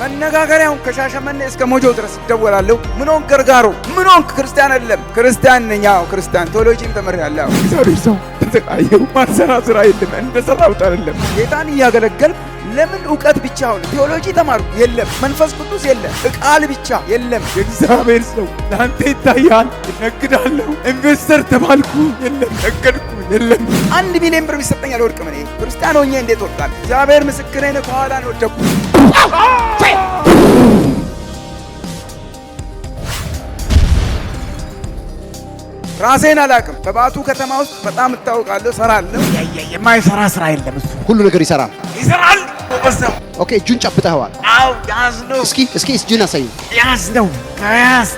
መነጋገሪያውን ከሻሸመኔ እስከ ሞጆ ድረስ ይደወላለሁ። ምን ሆንክ ገርጋሮ? ምን ሆንክ? ክርስቲያን አይደለም ክርስቲያን ነኝ። አዎ ክርስቲያን ቴዎሎጂን ተምሬያለሁ። እግዚአብሔር ሰው ተጠቃየው ማሰራ ስራ የለም እንደሰራሁት አይደለም። ጌታን እያገለገልኩ ለምን እውቀት ብቻ ሆነ? ቴዎሎጂ ተማርኩ የለም። መንፈስ ቅዱስ የለም። ቃል ብቻ የለም። እግዚአብሔር ሰው ለአንተ ይታያል። ነግዳለሁ ኢንቨስተር ተባልኩ የለም። ነገድኩ የለም። 1 ሚሊዮን ብር ቢሰጠኝ አልወድቅም። እኔ ክርስቲያን ሆኜ እንዴት ወድቃለሁ? እግዚአብሔር ምስክሬ ነው። ከኋላ ነው ወደኩ። ራሴን አላቅም። በባቱ ከተማ ውስጥ በጣም እታወቃለሁ። ሰራለሁ። የማይሰራ ስራ የለም። እሱ ሁሉ ነገር ይሰራል። ኦኬ፣ እጁን ጨብጠኸዋል? አዎ፣ ያዝ ነው። እስኪ እጁን አሳይ። ያዝ ነው። ከያዝ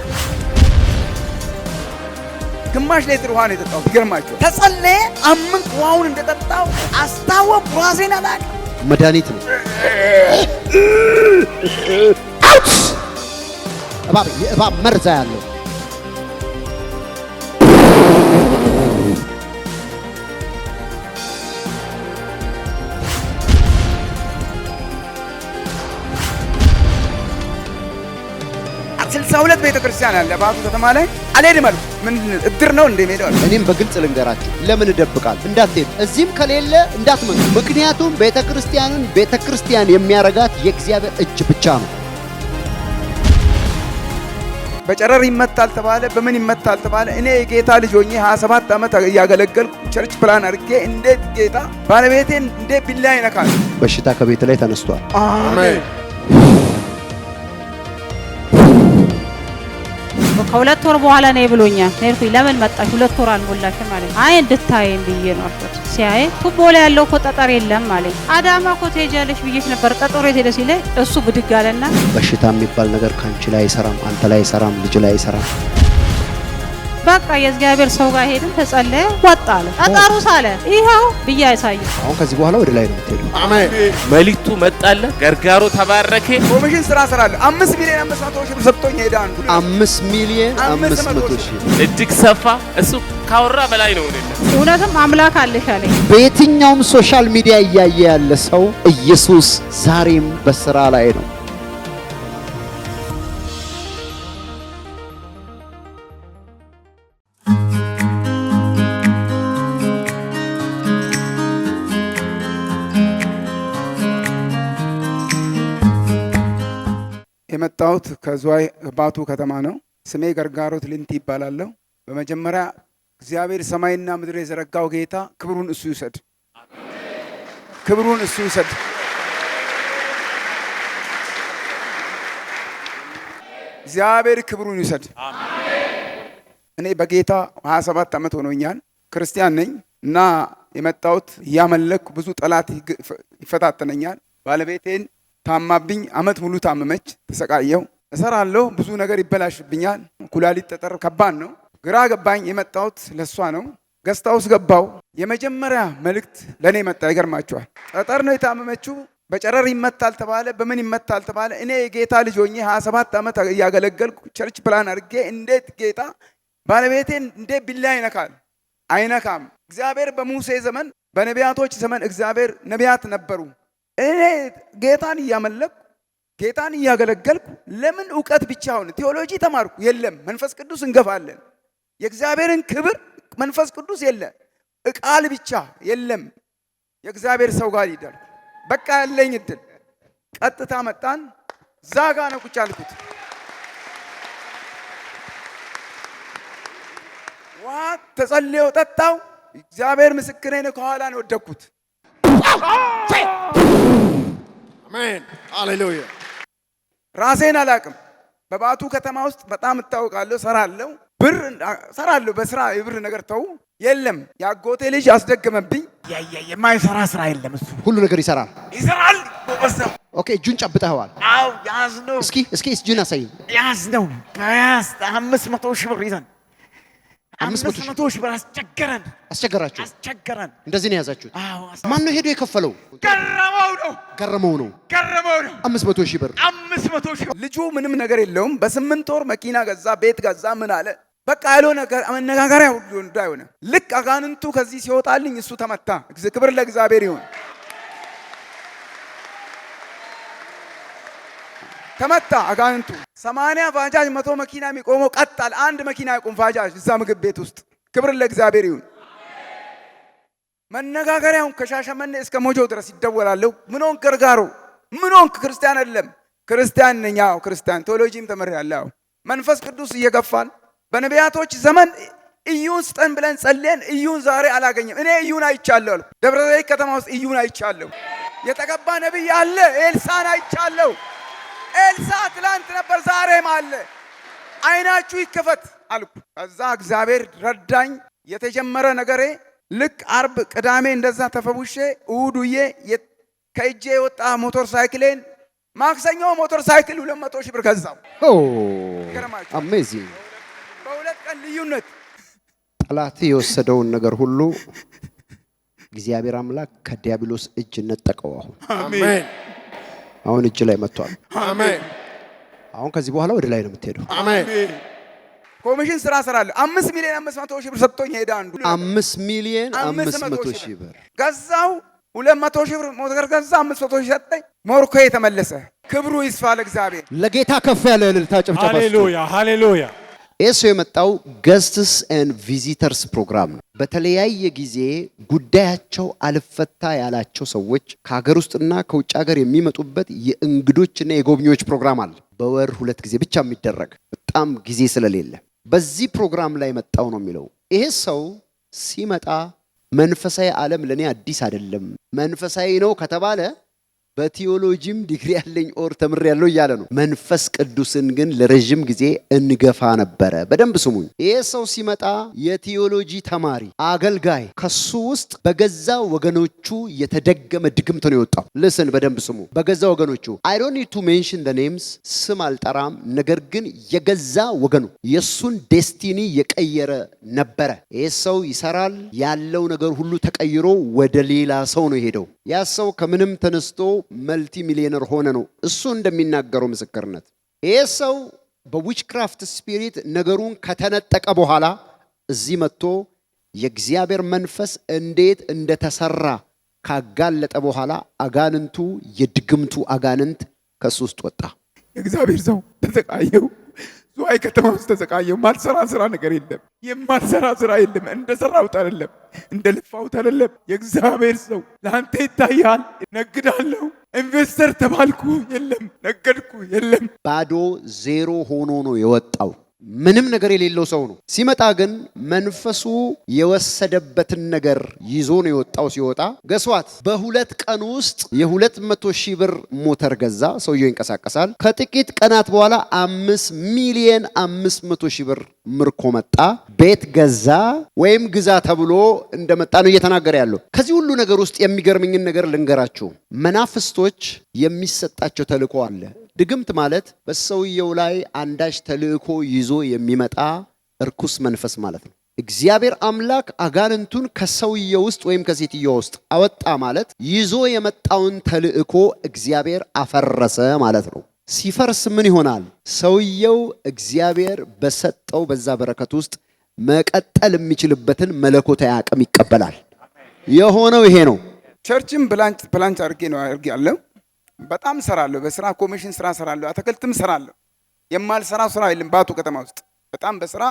ግማሽ ሌትር ውሃ ነው የጠጣሁት። ይገርማችኋል። ተጸለየ፣ አምንኩ። ውሃውን እንደጠጣሁ አስታወቅኩ። ራሴን አላቅም። መድኃኒት ነው። እባብ፣ የእባብ መርዛ ያለው ሁለት ቤተክርስቲያን አለ ባቱ ከተማ ላይ። አልሄድም አልኩ። ምን እድር ነው እንደ ሜዳው? እኔም በግልጽ ልንገራችሁ፣ ለምን እደብቃለሁ? እንዳትሄዱ፣ እዚህም ከሌለ እንዳትመጡ። ምክንያቱም ቤተክርስቲያንን ቤተክርስቲያን የሚያረጋት የእግዚአብሔር እጅ ብቻ ነው። በጨረር ይመታል ተባለ። በምን ይመታል ተባለ። እኔ የጌታ ልጅ ሆኜ 27 ዓመት እያገለገልኩ ቸርች ፕላን አድርጌ እንዴት ጌታ ባለቤቴን እንዴት ቢላ ይነካል? በሽታ ከቤት ላይ ተነስቷል። አሜን። ከሁለት ወር በኋላ ነው ብሎኛል። ኔርኩኝ ለምን መጣሽ? 2 ወር አልሞላሽም ማለት አይ እንድታየኝ ብዬ ነው አልኩት። ሲያይ ቱቦ ላይ ያለው እኮ ጠጠር የለም ማለት አዳማ እኮ ትሄጃለሽ ብዬሽ ነበር ጠጠሩ የት ሄደ ሲለኝ እሱ ብድግ አለና በሽታ የሚባል ነገር ካንቺ ላይ አይሰራም፣ አንተ ላይ አይሰራም፣ ልጅ ላይ አይሰራም። በቃ የእግዚአብሔር ሰው ጋር ሄድን፣ ተጸለየ፣ ወጣ አለ። ጠጠሩ ሳለ ይኸው ብዬ አሳየው። አሁን ከዚህ በኋላ ወደ ላይ ነው የምትሄዱ። አሜን። መልእክቱ መጣለ። ገርጋሮ ተባረከ። ኮሚሽን ስራ ሰራለሁ። 5 ሚሊዮን 500 ሺህ ሰጥቶኝ ሄዳ አንዱ 5 ሚሊዮን 500 ሺህ እጅግ ሰፋ። እሱ ካወራ በላይ ነው። እውነትም አምላክ አለሽ አለኝ። በየትኛውም ሶሻል ሚዲያ እያየ ያለ ሰው ኢየሱስ ዛሬም በስራ ላይ ነው። የመጣሁት ከዝዋይ ባቱ ከተማ ነው። ስሜ ገርጋሮት ልንቲ ይባላለሁ። በመጀመሪያ እግዚአብሔር ሰማይና ምድር የዘረጋው ጌታ ክብሩን እሱ ይውሰድ። ክብሩን እሱ ይውሰድ። እግዚአብሔር ክብሩን ይውሰድ። እኔ በጌታ 27 ዓመት ሆኖኛል። ክርስቲያን ነኝ እና የመጣሁት እያመለኩ ብዙ ጠላት ይፈታተነኛል። ባለቤቴን ታማብኝ አመት ሙሉ ታመመች፣ ተሰቃየው። እሰራለሁ፣ ብዙ ነገር ይበላሽብኛል። ኩላሊት ጠጠር ከባድ ነው። ግራ ገባኝ። የመጣሁት ለሷ ነው። ገስታውስ ገባው። የመጀመሪያ መልእክት ለኔ መጣ። ይገርማችኋል። ጠጠር ነው የታመመችው። በጨረር ይመታል ተባለ። በምን ይመታል ተባለ። እኔ የጌታ ልጅ ሆኜ 27 ዓመት እያገለገልኩ ቸርች ፕላን አድርጌ እንዴት ጌታ ባለቤቴን እንዴት ቢላ ይነካል? አይነካም። እግዚአብሔር በሙሴ ዘመን በነቢያቶች ዘመን እግዚአብሔር ነቢያት ነበሩ። እኔ ጌታን እያመለኩ ጌታን እያገለገልኩ ለምን እውቀት ብቻ ሆነ? ቴዎሎጂ ተማርኩ የለም። መንፈስ ቅዱስ እንገፋለን። የእግዚአብሔርን ክብር መንፈስ ቅዱስ የለም። ቃል ብቻ የለም። የእግዚአብሔር ሰው ጋር ይደር። በቃ ያለኝ እድል ቀጥታ መጣን። ዛጋ ነው ቁጭ አልኩት። ዋ ተጸልዮ ጠጣው። እግዚአብሔር ምስክሬ ነው። ከኋላ ነው ወደኩት። አሜን ሃሌሉያ። ራሴን አላቅም። በባቱ ከተማ ውስጥ በጣም እታወቃለሁ። ሰራለሁ፣ ብር ሰራለሁ። በስራ የብር ነገር ተው የለም። ያጎቴ ልጅ አስደገመብኝ። የማይሰራ ስራ የለም። እሱ ሁሉ ነገር ይሰራል። ይሰራል። ኦኬ፣ እጁን ጨብጠኸዋል? አዎ፣ ያዝ ነው። እስኪ እጁን አሳይ። ያዝ ነው። ከያዝ 500 ሺህ ብር ይዘን 500 ሺህ ብር አስቸገራችሁ። እንደዚህ ነው የያዛችሁት? አዎ። ማን ነው ሄዶ የከፈለው? ገረመው ነው። 500 ሺህ ብር 500 ሺህ። ልጁ ምንም ነገር የለውም። በ8 ወር መኪና ገዛ፣ ቤት ገዛ። ምን አለ በቃ ያለው ነገር መነጋገሪያ ሁሉ እንዳይሆነ ልክ አጋንንቱ ከዚህ ሲወጣልኝ እሱ ተመታ። ክብር ለእግዚአብሔር ይሁን። ተመታ አጋንንቱ። 80 ባጃጅ 100 መኪና የሚቆመው ቀጣል። አንድ መኪና ይቆም ባጃጅ እዛ ምግብ ቤት ውስጥ። ክብር ለእግዚአብሔር ይሁን። መነጋገሪያውን ከሻሸመኔ እስከ ሞጆ ድረስ ይደወላለሁ። ምን ሆንክ ገርጋሮ? ምን ሆንክ? ክርስቲያን አይደለም። ክርስቲያን ነኝ። አዎ ክርስቲያን፣ ቴዎሎጂም ተመሪያለሁ። መንፈስ ቅዱስ እየገፋን በነቢያቶች ዘመን እዩን ስጠን ብለን ጸልየን እዩን ዛሬ አላገኘም። እኔ እዩን አይቻለሁ አልኩ። ደብረ ዘይት ከተማ ውስጥ እዩን አይቻለሁ። የተቀባ ነቢይ አለ። ኤልሳን አይቻለሁ። ኤልሳ ትላንት ነበር ዛሬም አለ። አይናችሁ ይከፈት አልኩ። ከዛ እግዚአብሔር ረዳኝ። የተጀመረ ነገሬ ልክ አርብ ቅዳሜ እንደዛ ተፈቡሼ እሁዱዬ ከእጄ የወጣ ሞተር ሳይክሌን ማክሰኞ ሞተር ሳይክል 200 ሺህ ብር ገዛው። አሜዚንግ። በሁለት ቀን ልዩነት ጠላት የወሰደውን ነገር ሁሉ እግዚአብሔር አምላክ ከዲያብሎስ እጅ ነጠቀው። አሜን። አሁን እጅ ላይ መጥቷል። አሜን። አሁን ከዚህ በኋላ ወደ ላይ ነው የምትሄደው። አሜን። ኮሚሽን ስራ ሰራለሁ። 5 ሚሊዮን 500 ሺህ ብር ሰጥቶኝ ሄዳ አንዱ 5 ሚሊዮን 500 ሺህ ብር ገዛው። 200 ሺህ ብር ሞተር ገዛ። 500 ሺህ ሰጠኝ። ሞርኮ የተመለሰ። ክብሩ ይስፋ ለእግዚአብሔር። ለጌታ ከፍ ያለ እልልታ ጭብጨባ። ሃሌሉያ ሃሌሉያ። ኤሱ የመጣው ገስትስ ኤንድ ቪዚተርስ ፕሮግራም ነው። በተለያየ ጊዜ ጉዳያቸው አልፈታ ያላቸው ሰዎች ከሀገር ውስጥና ከውጭ ሀገር የሚመጡበት የእንግዶችና የጎብኚዎች ፕሮግራም አለ። በወር 2 ጊዜ ብቻ የሚደረግ በጣም ጊዜ ስለሌለ በዚህ ፕሮግራም ላይ መጣው ነው የሚለው። ይሄ ሰው ሲመጣ መንፈሳዊ ዓለም ለኔ አዲስ አይደለም፣ መንፈሳዊ ነው ከተባለ በቲዮሎጂም ዲግሪ ያለኝ ኦር ተምሬያለሁ እያለ ነው። መንፈስ ቅዱስን ግን ለረጅም ጊዜ እንገፋ ነበረ። በደንብ ስሙኝ። ይሄ ሰው ሲመጣ የቲዮሎጂ ተማሪ አገልጋይ፣ ከሱ ውስጥ በገዛ ወገኖቹ የተደገመ ድግምት ነው የወጣው። ልስን በደንብ ስሙ። በገዛ ወገኖቹ I don't need to mention the names፣ ስም አልጠራም። ነገር ግን የገዛ ወገኑ የሱን ዴስቲኒ የቀየረ ነበረ። ይሄ ሰው ይሰራል፣ ያለው ነገር ሁሉ ተቀይሮ ወደ ሌላ ሰው ነው የሄደው። ያ ሰው ከምንም ተነስቶ መልቲ ሚሊዮነር ሆነ ነው እሱ እንደሚናገረው ምስክርነት። ይሄ ሰው በዊችክራፍት ስፒሪት ነገሩን ከተነጠቀ በኋላ እዚህ መጥቶ የእግዚአብሔር መንፈስ እንዴት እንደተሰራ ካጋለጠ በኋላ አጋንንቱ የድግምቱ አጋንንት ከሱ ውስጥ ወጣ። እግዚአብሔር ሰው ተሰቃየው። ዙዋይ ከተማ ውስጥ ተሰቃየው። ማልሰራ ስራ ነገር የለም። የማልሰራ ስራ የለም። እንደሰራሁት አይደለም፣ እንደለፋሁት አይደለም። የእግዚአብሔር ሰው ለአንተ ይታያል። ነግዳለሁ፣ ኢንቨስተር ተባልኩ፣ የለም። ነገድኩ፣ የለም። ባዶ ዜሮ ሆኖ ነው የወጣው። ምንም ነገር የሌለው ሰው ነው። ሲመጣ ግን መንፈሱ የወሰደበትን ነገር ይዞ ነው የወጣው። ሲወጣ ገስዋት በ2 ቀን ውስጥ የ200 ሺህ ብር ሞተር ገዛ። ሰውየው ይንቀሳቀሳል። ከጥቂት ቀናት በኋላ 5 ሚሊዮን 500 ሺህ ብር ምርኮ መጣ። ቤት ገዛ ወይም ግዛ ተብሎ እንደመጣ ነው እየተናገረ ያለው። ከዚህ ሁሉ ነገር ውስጥ የሚገርምኝን ነገር ልንገራችሁ። መናፍስቶች የሚሰጣቸው ተልእኮ አለ። ድግምት ማለት በሰውየው ላይ አንዳች ተልእኮ ይዞ የሚመጣ እርኩስ መንፈስ ማለት ነው። እግዚአብሔር አምላክ አጋንንቱን ከሰውየው ውስጥ ወይም ከሴትየው ውስጥ አወጣ ማለት ይዞ የመጣውን ተልእኮ እግዚአብሔር አፈረሰ ማለት ነው። ሲፈርስ ምን ይሆናል? ሰውየው እግዚአብሔር በሰጠው በዛ በረከት ውስጥ መቀጠል የሚችልበትን መለኮታዊ አቅም ይቀበላል። የሆነው ይሄ ነው። ቸርችም ፕላንች አድርጌ ነው አድርጌ ያለው። በጣም ሰራለሁ። በስራ ኮሚሽን ስራ ሰራለሁ። አትክልትም ሰራለሁ። የማልሰራው ስራ የለም። ባቱ ከተማ ውስጥ በጣም በስራ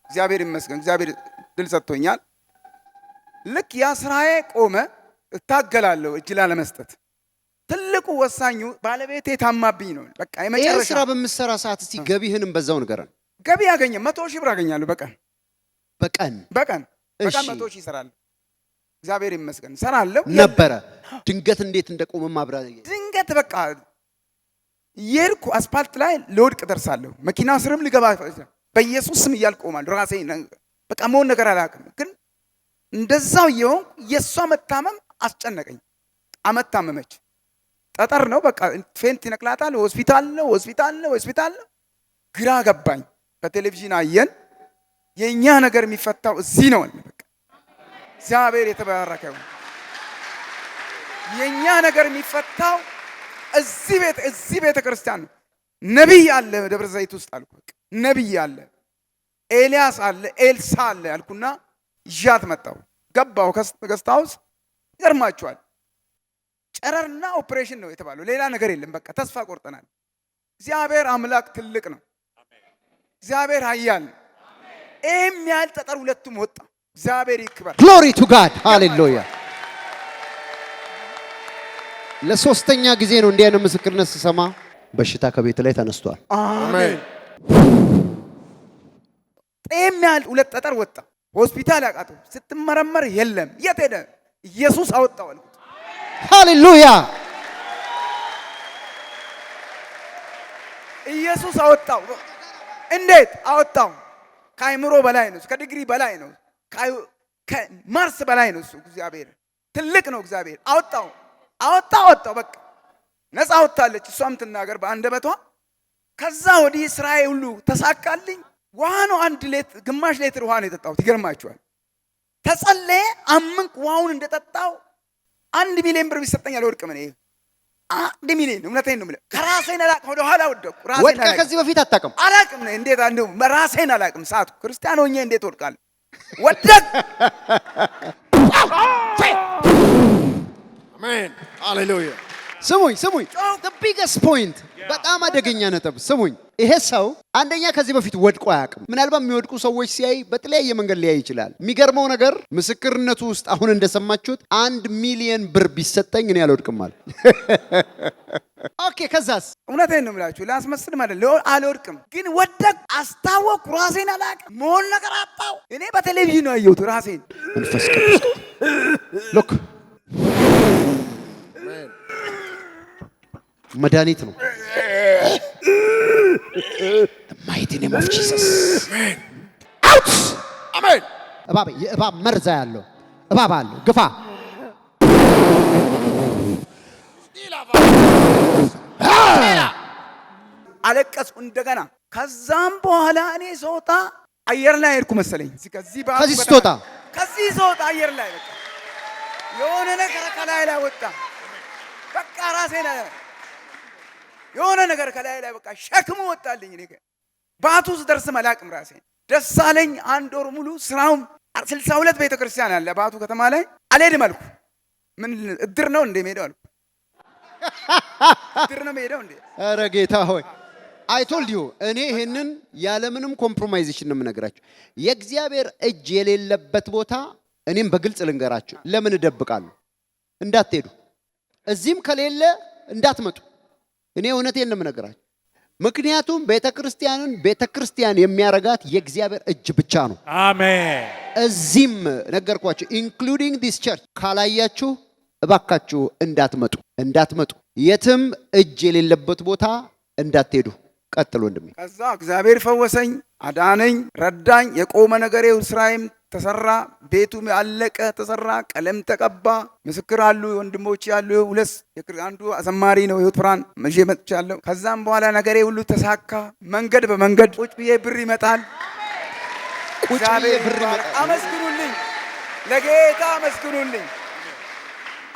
እግዚአብሔር ይመስገን፣ እግዚአብሔር ድል ሰጥቶኛል። ልክ ያ ስራዬ ቆመ። እታገላለሁ እጅ ላለመስጠት። ትልቁ ወሳኙ ባለቤቴ ታማብኝ ነው። በቃ የመጨረሻ ይሄ ስራ በምትሰራ ሰዓት እስቲ ገቢህንም በዛው ንገረን። ገቢ ያገኘ 100 ሺህ ብር አገኛለሁ በቀን በቀን 100 ሺህ እሰራለሁ። እግዚአብሔር ይመስገን ሰራለሁ ነበረ። ድንገት እንዴት እንደቆመ ማብራሪያ። ድንገት በቃ የርኩ አስፓልት ላይ ለወድቅ ደርሳለሁ። መኪና ስርም ልገባ በኢየሱስ ስም እያልኩ ቆማለሁ። ራሴ በቃ መሆን ነገር አላውቅም። ግን እንደዛው ይሆን የሷ መታመም አስጨነቀኝ። አመታመመች። ጠጠር ነው በቃ ፌንት ይነቅላታል። ሆስፒታል ነው። ግራ ገባኝ። በቴሌቪዥን አየን። የኛ ነገር የሚፈታው እዚህ ነው። በቃ እግዚአብሔር የተባረከ ይሁን። የኛ ነገር የሚፈታው እዚህ ቤተ ክርስቲያን ነው። ነብይ አለ ደብረ ዘይት ውስጥ አልኩ። በቃ ነብይ አለ፣ ኤልያስ አለ፣ ኤልሳ አለ አልኩና ይዣት መጣሁ። ገባሁ ገስታውስ። ይገርማችኋል፣ ጨረርና ኦፕሬሽን ነው የተባለው። ሌላ ነገር የለም። በቃ ተስፋ ቆርጠናል። እግዚአብሔር አምላክ ትልቅ ነው። እግዚአብሔር ኃያል ነው። ይህም ያህል ጠጠር ሁለቱም ወጣ። እግዚአብሔር ይክበር። ግሎሪ ቱ ጋድ ሃሌሉያ። ለሶስተኛ ጊዜ ነው እንዲህ አይነት ምስክርነት ስሰማ። በሽታ ከቤት ላይ ተነስቷል። አሜን። ይህም ያህል ሁለት ጠጠር ወጣ። ሆስፒታል ያቃተው ስትመረመር የለም። የት ሄደ? ኢየሱስ አወጣው አልኩት። ሃሌሉያ። ኢየሱስ አወጣው። እንዴት አወጣው? ከአይምሮ በላይ ነው። ከዲግሪ በላይ ነው። ከማርስ በላይ ነው። እሱ እግዚአብሔር ትልቅ ነው። እግዚአብሔር አወጣው። በቃ ነፃ ወጣለች። እሷም ትናገር በአንደበቷ። ከዛ ወዲህ ስራዬ ሁሉ ተሳካልኝ። ውሃ ነው ግማሽ ሌትር ውሃ ነው የጠጣሁት። ይገርማችኋል። ተጸለየ፣ አመንኩ። ውሃውን እንደጠጣው 1 ሚሊዮን ብር ቢሰጠኝ አልወድቅም። እኔ 1 ሚሊዮን እውነቴን ነው የምልህ። ከራሴን አላቅም፣ ወደ ኋላ ወደቅኩ። ወድቀህ ከዚህ በፊት አታውቅም? አላቅም። እንዴት አንዱ ራሴን አላቅም። ሳቱ ክርስቲያን ሆኜ እንዴት ወድቃለሁ? ወደቅ። አሜን ሃሌሉያ። ስሙኝ the biggest point በጣም አደገኛ ነጥብ ስሙኝ። ይሄ ሰው አንደኛ ከዚህ በፊት ወድቆ አያውቅም። ምናልባት የሚወድቁ ሰዎች ሲያይ በተለያየ መንገድ ሊያይ ይችላል። የሚገርመው ነገር ምስክርነቱ ውስጥ አሁን እንደሰማችሁት 1 ሚሊዮን ብር ቢሰጠኝ እኔ አልወድቅም አለ። ኦኬ ከዛስ? እውነቴን ነው የምላችሁ፣ ላስመስል ማለት አልወድቅም፣ ግን ወደቅ። አስታወቅኩ። ራሴን አላቅም። መሆን ነገር አጣው። እኔ በቴሌቪዥን ነው ያየሁት ራሴን። መንፈስ ቅዱስ ሎክ መድኃኒት ነው። ማይቲ ኔም ኦፍ ጂሰስ አውት አሜን። እባብ የእባብ መርዛ ያለው እባብ አለ። ግፋ አለቀስኩ እንደገና። ከዛም በኋላ እኔ ስወጣ አየር ላይ ሄድኩ መሰለኝ። ከዚህ ስትወጣ አየር ላይ በቃ የሆነ ነገር ከላይ ላይ ወጣ። በቃ ራሴን የሆነ ነገር ከላይ ላይ በቃ ሸክሙ ወጣልኝ። እኔ ባቱ ስደርስ አላቅም። ራሴን ደስ አለኝ። 1 ወር ሙሉ ስራውም 62 ቤተክርስቲያን አለ ባቱ ከተማ ላይ። አልሄድም አልኩ። ምን እድር ነው እንደ ሄደው አልኩ። እድር ነው ሄደው እንደ ኧረ ጌታ ሆይ አይ ቶልድ ዩ። እኔ ይሄንን ያለምንም ኮምፕሮማይዜሽን ነው የምነግራችሁ። የእግዚአብሔር እጅ የሌለበት ቦታ እኔም በግልጽ ልንገራችሁ። ለምን እደብቃለሁ? እንዳትሄዱ። እዚህም ከሌለ እንዳትመጡ። እኔ እውነቴን ነው የምነግራችሁ። ምክንያቱም ቤተክርስቲያን የሚያረጋት የእግዚአብሔር እጅ ብቻ ነው። አሜን። እዚህም ነገርኳችሁ፣ ኢንክሉዲንግ ዲስ ቸርች። ካላያችሁ እባካችሁ እንዳትመጡ። የትም እጅ የሌለበት ቦታ እንዳትሄዱ። ቀጥሎ ወንድሜ። ከዛ እግዚአብሔር ፈወሰኝ፣ አዳነኝ፣ ረዳኝ። የቆመ ነገሬ ስራዬም ተሰራ። ቤቱም ያለቀ ተሰራ። ቀለም ተቀባ። ምስክር አሉ፣ ወንድሞች ያሉ። አንዱ አዘማሪ ነው፣ ህይወት ብርሃን መዤ መጥቻለሁ። ከዛም በኋላ ነገሬ ሁሉ ተሳካ። መንገድ በመንገድ ቁጭ ብዬ ብር ይመጣል። አመስግኑልኝ፣ ለጌታ አመስግኑልኝ።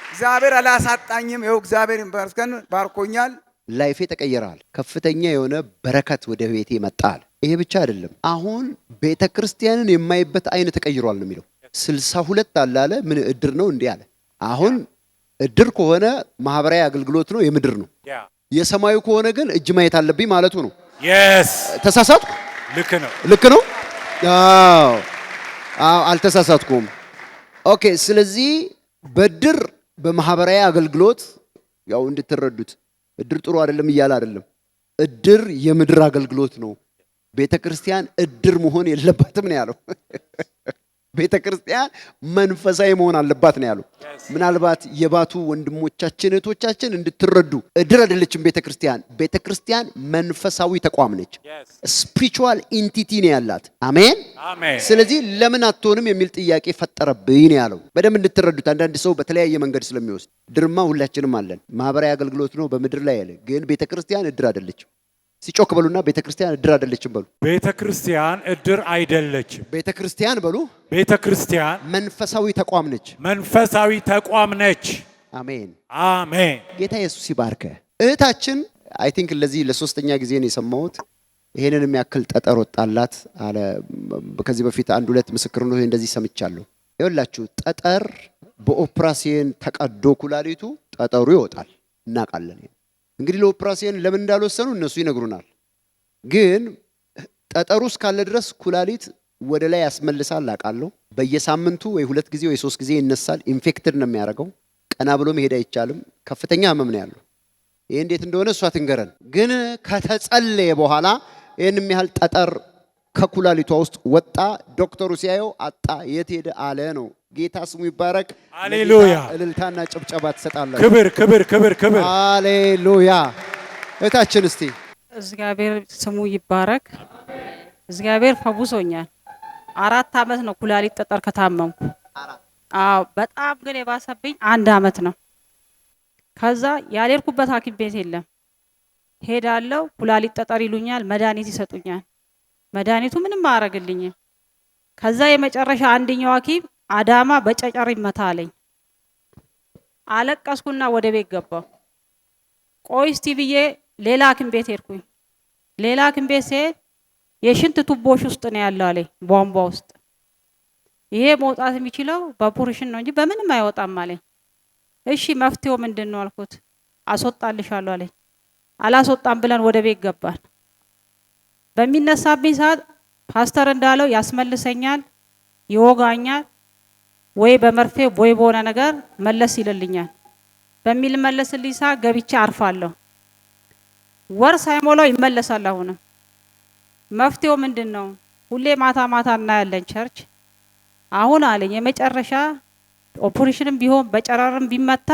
እግዚአብሔር አላሳጣኝም። ይኸው እግዚአብሔር ይመስገን ባርኮኛል። ላይፌ ተቀየራል። ከፍተኛ የሆነ በረከት ወደ ቤቴ መጣል። ይሄ ብቻ አይደለም። አሁን ቤተክርስቲያንን የማይበት አይን ተቀይሯል ነው የሚለው። 62 አለ። ምን እድር ነው እንዴ አለ። አሁን እድር ከሆነ ማህበራዊ አገልግሎት ነው፣ የምድር ነው። የሰማዩ ከሆነ ግን እጅ ማየት አለብኝ ማለቱ ነው። ተሳሳትኩ? ልክ ነው። አዎ አልተሳሳትኩም። ኦኬ። ስለዚህ በእድር በማህበራዊ አገልግሎት ያው እንድትረዱት፣ እድር ጥሩ አይደለም እያለ አይደለም። እድር የምድር አገልግሎት ነው። ቤተክርስቲያን እድር መሆን የለባትም ነው ያለው። ቤተክርስቲያን መንፈሳዊ መሆን አለባት ነው ያለው። ምናልባት የባቱ ወንድሞቻችን እህቶቻችን እንድትረዱ፣ እድር አይደለችም ቤተክርስቲያን መንፈሳዊ ተቋም ነች። ስፒሪቹዋል ኢንቲቲ ነው ያላት። አሜን። ስለዚህ ለምን አትሆንም የሚል ጥያቄ ፈጠረብኝ ነው ያለው። በደንብ እንድትረዱት። አንዳንድ ሰው በተለያየ መንገድ ስለሚወስድ ድርማ ሁላችንም አለን። ማህበራዊ አገልግሎት ነው በምድር ላይ ያለ፣ ግን ቤተክርስቲያን እድር አይደለችም። ሲጮክ በሉና ቤተክርስቲያን እድር አይደለችም በሉ። ቤተክርስቲያን እድር አይደለችም። ቤተክርስቲያን በሉ። ቤተክርስቲያን መንፈሳዊ ተቋም ነች። አሜን። ጌታ ኢየሱስ ይባርከ። እህታችን አይ ቲንክ ለዚህ ለሶስተኛ ጊዜ ነው የሰማሁት። ይሄንን የሚያክል ጠጠር ወጣላት አለ። ከዚህ በፊት 1-2 ምስክርነት እንደዚህ ሰምቻለሁ። ይኸውላችሁ ጠጠር በኦፕራሲዮን ተቀዶ ኩላሊቱ ጠጠሩ ይወጣል፣ እናውቃለን። እንግዲህ ለኦፕራሲዮን ለምን እንዳልወሰኑ እነሱ ይነግሩናል። ግን ጠጠሩ እስካለ ድረስ ኩላሊት ወደ ላይ ያስመልሳል አውቃለሁ። በየሳምንቱ ወይ 2 ጊዜ ወይ 3 ጊዜ ይነሳል። ኢንፌክትድ ነው የሚያደርገው። ቀና ብሎ መሄድ አይቻልም። ከፍተኛ ህመም ነው ያለው። ይሄ እንዴት እንደሆነ እሷ ትንገረን። ግን ከተጸለየ በኋላ ይሄን የሚያህል ጠጠር ከኩላሊቷ ውስጥ ወጣ። ዶክተሩ ሲያየው አጣ። የት ሄደ አለ ነው። ጌታ ስሙ ይባረክ። ሃሌሉያ። እልልታና ጭብጨባ ትሰጣላችሁ። ክብር ክብር ክብር ክብር። ሃሌሉያ። እታችን እስቲ እግዚአብሔር ስሙ ይባረክ። እግዚአብሔር ፈውሶኛል። 4 ዓመት ነው ኩላሊት ጠጠር ከታመምኩ። አዎ በጣም ግን የባሰብኝ 1 ዓመት ነው። ከዛ ያልሄድኩበት ሐኪም ቤት የለም። ሄዳለሁ፣ ኩላሊት ጠጠር ይሉኛል፣ መድኃኒት ይሰጡኛል። መድኃኒቱ ምንም አያረግልኝም። ከዛ የመጨረሻ አንደኛው ሐኪም አዳማ በጨጨር ይመታ አለኝ። አለቀስኩና ወደ ቤት ገባሁ። ቆይ እስቲ ብዬ ሌላ ሐኪም ቤት ሄድኩኝ። ሌላ ሐኪም ቤት ስሄድ የሽንት ቱቦሽ ውስጥ ነው ያለው አለኝ፣ ቧንቧ ውስጥ። ይሄ መውጣት የሚችለው በኦፕሬሽን ነው እንጂ በምንም አይወጣም አለኝ። እሺ መፍትሄው ምንድን ነው አልኩት። አስወጣልሻለሁ አለኝ። አላስወጣም ብለን ወደ ቤት ገባን። በሚነሳብኝ ሰዓት ፓስተር እንዳለው ያስመልሰኛል፣ ይወጋኛል፣ ወይ በመርፌ ወይ በሆነ ነገር መለስ ይልልኛል። በሚል መለስልኝ ሰዓት ገብቼ አርፋለሁ። ወር ሳይሞላው ይመለሳል። አሁንም መፍትሄው ምንድን ነው? ሁሌ ማታ ማታ እናያለን ቸርች። አሁን አለኝ የመጨረሻ ኦፕሬሽንም ቢሆን በጨረርም ቢመታ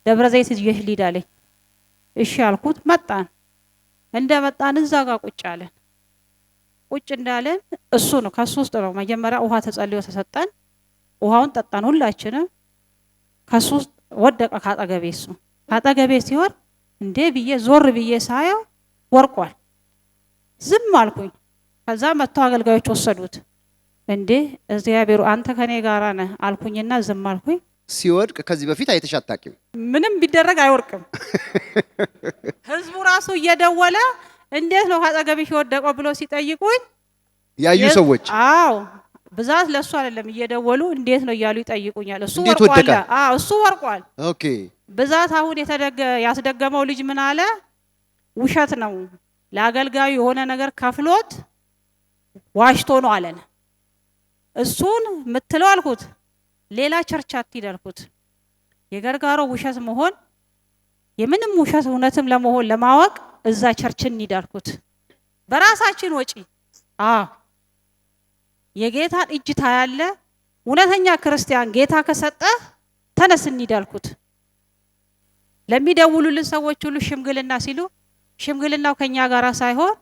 ደብረ ዘይት ይዤሽ ልሂድ አለኝ። እሺ አልኩት። መጣን። እንደመጣን እዛ ጋር ቁጭ አለን። ቁጭ እንዳለን እሱ ነው ከሱ ውስጥ ነው መጀመሪያ ውሃ ተጸልዮ ተሰጠን። ውሃውን ጠጣን ሁላችንም። ከሱ ውስጥ ወደቀ ካጠገቤ። እሱ ካጠገቤ ሲሆን እንዴ ብዬ ዞር ብዬ ሳየው ወርቋል። ዝም አልኩኝ። ከዛ መጥቶ አገልጋዮች ወሰዱት። እንዴ እግዚአብሔር አንተ ከኔ ጋራ ነህ አልኩኝና ዝም አልኩኝ። ሲወድቅ ከዚህ በፊት አይተሽ አታውቂም? ምንም ቢደረግ አይወርቅም። ህዝቡ ራሱ እየደወለ እንዴት ነው ካጠገብሽ የወደቀው ብሎ ሲጠይቁኝ ያዩ ሰዎች አዎ ብዛት ለሱ አይደለም እየደወሉ እንዴት ነው እያሉ ይጠይቁኛል። እሱ እንዴት ወርቋል። ወደቀ? አዎ እሱ ወርቋል። ኦኬ። ብዛት አሁን ያስደገመው ልጅ ምን አለ? ውሸት ነው ለአገልጋዩ የሆነ ነገር ከፍሎት ዋሽቶ ነው አለን። እሱን ምትለው አልኩት። ሌላ ቸርች አትሂድ አልኩት። የገርጋሮ ውሸት መሆን የምንም ውሸት እውነትም ለመሆን ለማወቅ እዛ ቸርች እንሂድ አልኩት። በራሳችን ወጪ የጌታን እጅ ታያለ። እውነተኛ ክርስቲያን ጌታ ከሰጠ ተነስ እንሂድ አልኩት። ለሚደውሉልን ሰዎች ሁሉ ሽምግልና ሲሉ ሽምግልናው ከኛ ጋራ ሳይሆን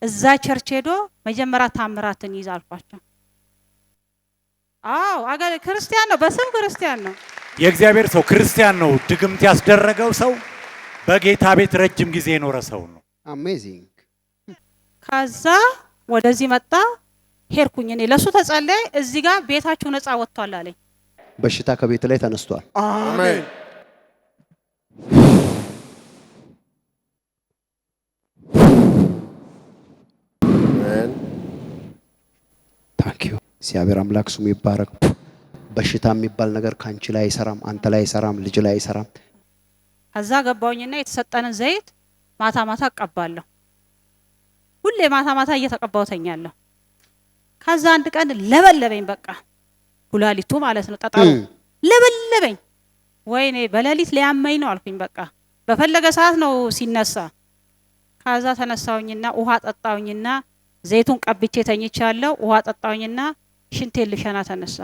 እዛ ቸርች ሄዶ መጀመሪያ ታምራትን ይዛልኳቸው። አዎ ክርስቲያን ነው፣ በስም ክርስቲያን ነው። የእግዚአብሔር ሰው ክርስቲያን ነው። ድግምት ያስደረገው ሰው በጌታ ቤት ረጅም ጊዜ የኖረ ሰው ነው። አሜዚንግ። ከዛ ወደዚህ መጣ። ሄድኩኝ እኔ ለሱ ተጸለየ። እዚህ ጋር ቤታችሁ ነፃ ወጥቷል አለኝ። በሽታ ከቤት ላይ ተነስቷል። አሜን። ታንኪዩ። እግዚአብሔር አምላክ ስሙ ይባረክ። በሽታ የሚባል ነገር ካንቺ ላይ አይሰራም፣ አንተ ላይ አይሰራም፣ ልጅ ላይ አይሰራም። ከዛ ገባውኝና የተሰጠንን ዘይት ማታ ማታ አቀባለሁ። ሁሌ ማታ ማታ እየተቀባው ተኛለሁ። ከዛ አንድ ቀን ለበለበኝ፣ በቃ ኩላሊቱ ማለት ነው ጠጠሩ ለበለበኝ። ወይኔ በሌሊት ሊያመኝ ነው አልኩኝ። በቃ በፈለገ ሰዓት ነው ሲነሳ። ከዛ ተነሳውኝና ውሃ ጠጣውኝና ዘይቱን ቀብቼ ተኝቻለሁ። ውሃ ጠጣውኝና ሽንቴን ልሸና ተነሳ።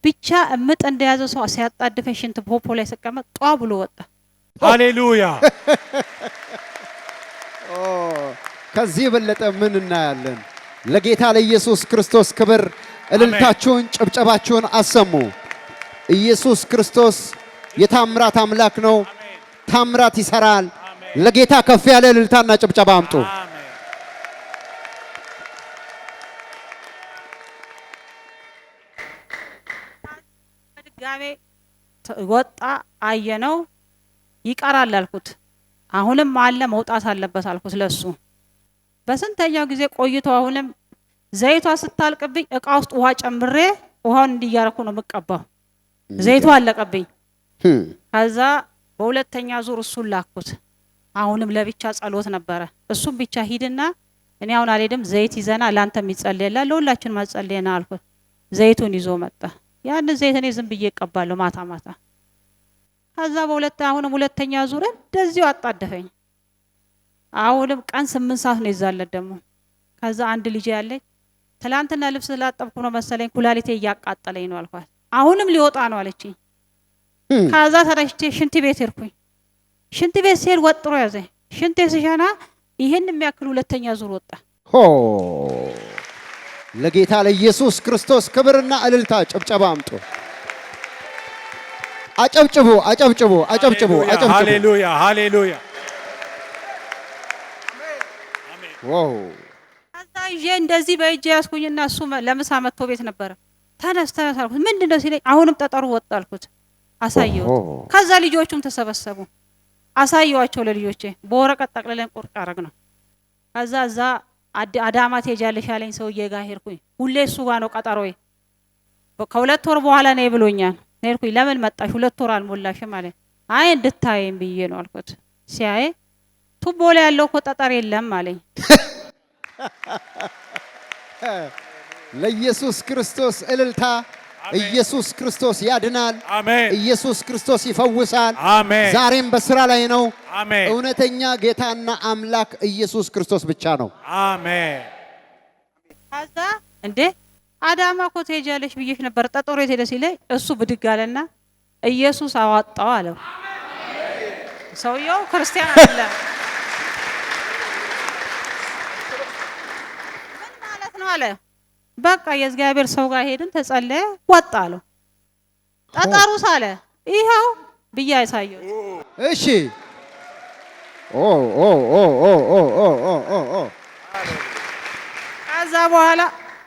ብቻ እምጥ እንደያዘ ሰው ሲያጣድፈኝ ሽንት ፖፖ ላይ ስቀመጥ ጧ ብሎ ወጣ። ሃሌሉያ። ከዚህ የበለጠ ምን እናያለን? ለጌታ ለኢየሱስ ክርስቶስ ክብር እልልታችሁን ጭብጨባችሁን አሰሙ። ኢየሱስ ክርስቶስ የታምራት አምላክ ነው። ታምራት ይሰራል። ለጌታ ከፍ ያለ እልልታና ጭብጨባ አምጡ። ድጋሜ ወጣ። አየነው። ይቀራል አልኩት። አሁንም አለ መውጣት አለበት አልኩት ለሱ። በስንተኛው ጊዜ ቆይቶ አሁንም ዘይቷ ስታልቅብኝ እቃ ውስጥ ውሃ ጨምሬ ውሃውን እንዲያረኩ ነው የምቀባው። ዘይቱ አለቀብኝ። ከዛ በሁለተኛ ዙር እሱን ላኩት። አሁንም ለብቻ ጸሎት ነበረ። እሱም ብቻ ሂድና እኔ አሁን አልሄድም፣ ዘይት ይዘና ላንተ የሚጸልየላ ለሁላችን ማጸልየና አልኩት። ዘይቱን ይዞ መጣ። ያን ዘይት እኔ ዝም ብዬ እቀባለሁ ማታ ማታ። ከዛ አሁንም ሁለተኛ ዙር እንደዚሁ አጣደፈኝ። አሁንም ቀን 8 ሰዓት ነው ይዛለት ደግሞ። ከዛ አንድ ልጅ ያለች ትላንትና ልብስ ስላጠብኩ ነው መሰለኝ ኩላሊቴ እያቃጠለኝ ነው አልኳት። አሁንም ሊወጣ ነው አለችኝ። ከዛ ተነስቼ ሽንት ቤት ሄድኩኝ። ሽንት ቤት ሲሄድ ወጥሮ ያዘኝ። ሽንቴ ስሸና ይሄን የሚያክል ሁለተኛ ዙር ወጣ። ሆ ለጌታ ለኢየሱስ ክርስቶስ ክብርና እልልታ ጭብጨባ አምጡ። አጨብጭቡ አጨብጭቡ አጨብጭቡ አጨብጭቡ። ሃሌሉያ ሃሌሉያ። ዋው። ከዛ ይዤ እንደዚህ በእጄ ያስኩኝና እሱ ለምሳ መጥቶ ቤት ነበረ። ተነስ አልኩት። ምንድነው ሲለኝ አሁንም ጠጠሩ ወጣ አልኩት። አሳየሁት። ከዛ ልጆቹም ተሰበሰቡ። አሳየዋቸው ለልጆቼ። በወረቀት ጠቅልለን ቁርጥ አረግ ነው። ከዛ እዛ አዳማ ትሄጃለሽ ያለኝ ሰውዬ ጋር ሄድኩኝ። ሁሌ እሱ ጋር ነው ቀጠሮዬ። ከ2 ወር በኋላ ነይ ብሎኛል። ሄድኩኝ። ለምን መጣሽ? 2 ወር አልሞላሽም አለኝ። አይ እንድታየኝ ብዬ ነው አልኩት። ሲያይ ቱቦ ላይ ያለው እኮ ጠጠር የለም አለኝ። ለኢየሱስ ክርስቶስ እልልታ። ኢየሱስ ክርስቶስ ያድናል። አሜን። ኢየሱስ ክርስቶስ ይፈውሳል። አሜን። ዛሬም በስራ ላይ ነው። አሜን። እውነተኛ ጌታና አምላክ ኢየሱስ ክርስቶስ ብቻ ነው። አሜን። ከዛ እንዴ አዳማ እኮ ትሄጃለሽ ብዬሽ ነበር ጠጠሮ የት ሄደ ሲለኝ እሱ ብድግ አለና ኢየሱስ አዋጣው አለው። ሰውየው ክርስቲያን አይደለም። ምን ማለት ነው አለ። በቃ የእግዚአብሔር ሰው ጋር ሄድን፣ ተጸለየ፣ ወጣ አለው። ጠጠሩ ሳለ ይኸው ብዬ ያሳየው። እሺ ኦ ኦ ኦ ኦ ኦ ኦ ኦ ኦ ከዛ በኋላ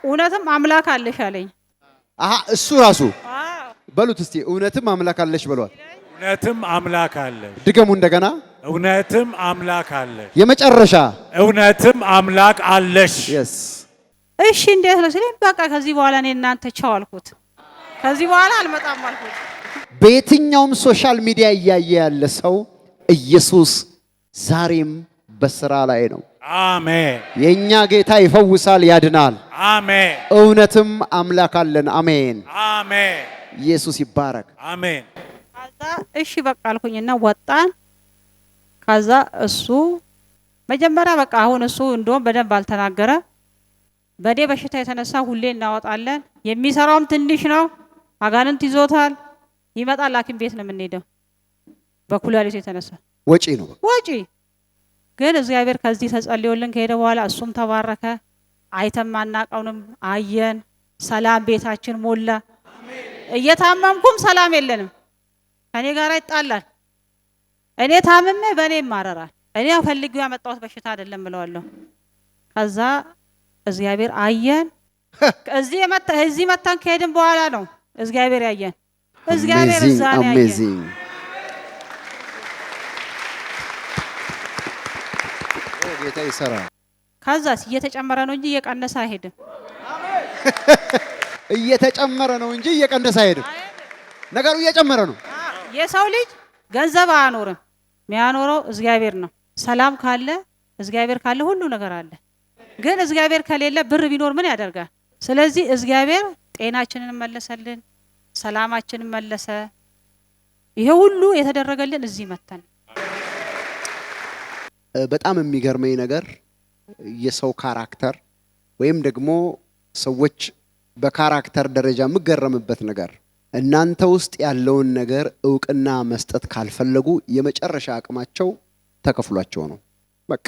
እውነትም አምላክ አለሽ አለኝ። አሃ እሱ ራሱ በሉት እስቲ እውነትም አምላክ አለሽ በሏት። እውነትም አምላክ አለሽ። ድገሙ እንደገና። እውነትም አምላክ አለሽ። የመጨረሻ እውነትም አምላክ አለሽ። yes እሺ እንዴት ነው ሲለኝ በቃ ከዚህ በኋላ እኔ እናንተ ቻው አልኩት። ከዚህ በኋላ አልመጣም አልኩት። በየትኛውም ሶሻል ሚዲያ እያየ ያለ ሰው ኢየሱስ ዛሬም በስራ ላይ ነው። አሜን። የኛ ጌታ ይፈውሳል፣ ያድናል። አሜን። እውነትም አምላክ አለን። አሜን። አሜን። ኢየሱስ ይባረክ። አሜን። ከዛ እሺ በቃ አልኩኝና ወጣን። ከዛ እሱ መጀመሪያ በቃ አሁን እሱ እንደውም በደንብ አልተናገረ። በዴ በሽታ የተነሳ ሁሌ እናወጣለን። የሚሰራውም ትንሽ ነው። አጋንንት ይዞታል። ይመጣል ሐኪም ቤት ነው የምንሄደው። በኩላሊቱ የተነሳ ወጪ ነው ወጪ። ግን እግዚአብሔር ከዚህ ተጸልዮልን ከሄደ በኋላ እሱም ተባረከ። አይተም ማናቀውንም አየን። ሰላም ቤታችን ሞላ። እየታመምኩም ሰላም የለንም። ከኔ ጋር ይጣላል። እኔ ታምሜ በእኔ ይማረራል። እኔ ፈልጌው ያመጣሁት በሽታ አይደለም ብለዋለሁ። ከዛ እግዚአብሔር አየን። እዚህ መጣን ከሄድን በኋላ ነው እግዚአብሔር ያየን። እግዚአብሔር እዛ ነው ያየን። ጌታ ይሰራል። ከዛስ እየተጨመረ ነው እንጂ እየቀነሰ አይሄድም። እየተጨመረ ነው እንጂ እየቀነሰ አይሄድም። ነገሩ እየጨመረ ነው። የሰው ልጅ ገንዘብ አያኖርም። የሚያኖረው እግዚአብሔር ነው። ሰላም ካለ እግዚአብሔር ካለ ሁሉ ነገር አለ። ግን እግዚአብሔር ከሌለ ብር ቢኖር ምን ያደርጋል? ስለዚህ እግዚአብሔር ጤናችንን መለሰልን፣ ሰላማችንን መለሰ። ይሄ ሁሉ የተደረገልን እዚህ መተን። በጣም የሚገርመኝ ነገር የሰው ካራክተር ወይም ደግሞ ሰዎች በካራክተር ደረጃ የምገረምበት ነገር እናንተ ውስጥ ያለውን ነገር እውቅና መስጠት ካልፈለጉ የመጨረሻ አቅማቸው ተከፍሏቸው ነው። በቃ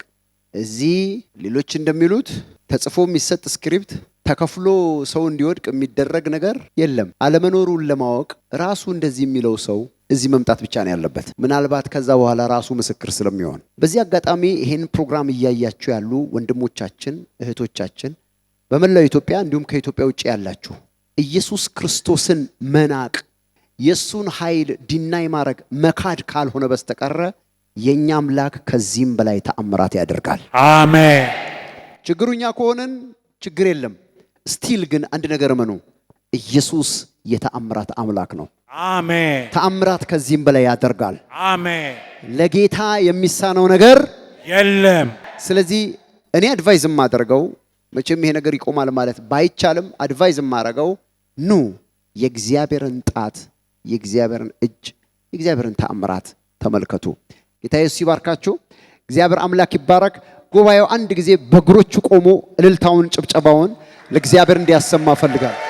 እዚህ ሌሎች እንደሚሉት ተጽፎ የሚሰጥ ስክሪፕት ተከፍሎ ሰው እንዲወድቅ የሚደረግ ነገር የለም። አለመኖሩን ለማወቅ ራሱ እንደዚህ የሚለው ሰው እዚህ መምጣት ብቻ ነው ያለበት። ምናልባት ከዛ በኋላ ራሱ ምስክር ስለሚሆን በዚህ አጋጣሚ ይሄን ፕሮግራም እያያችሁ ያሉ ወንድሞቻችን እህቶቻችን በመላው ኢትዮጵያ እንዲሁም ከኢትዮጵያ ውጭ ያላችሁ ኢየሱስ ክርስቶስን መናቅ የሱን ኃይል ዲናይ ማድረግ መካድ ካልሆነ በስተቀር የኛ አምላክ ከዚህም በላይ ተአምራት ያደርጋል። አሜን። ችግሩኛ ከሆነን ችግር የለም። ስቲል ግን አንድ ነገር መኑ ኢየሱስ የተአምራት አምላክ ነው። አሜን። ተአምራት ከዚህም በላይ ያደርጋል። አሜን። ለጌታ የሚሳነው ነገር የለም። ስለዚህ እኔ አድቫይዝ የማደርገው መቼም ይሄ ነገር ይቆማል ማለት ባይቻልም አድቫይዝ የማደርገው ኑ የእግዚአብሔርን ጣት፣ የእግዚአብሔርን እጅ፣ የእግዚአብሔርን ተአምራት ተመልከቱ። ጌታ ኢየሱስ ይባርካችሁ። እግዚአብሔር አምላክ ይባረክ። ጉባኤው አንድ ጊዜ በእግሮቹ ቆሞ እልልታውን ጭብጨባውን ለእግዚአብሔር እንዲያሰማ ፈልጋለሁ።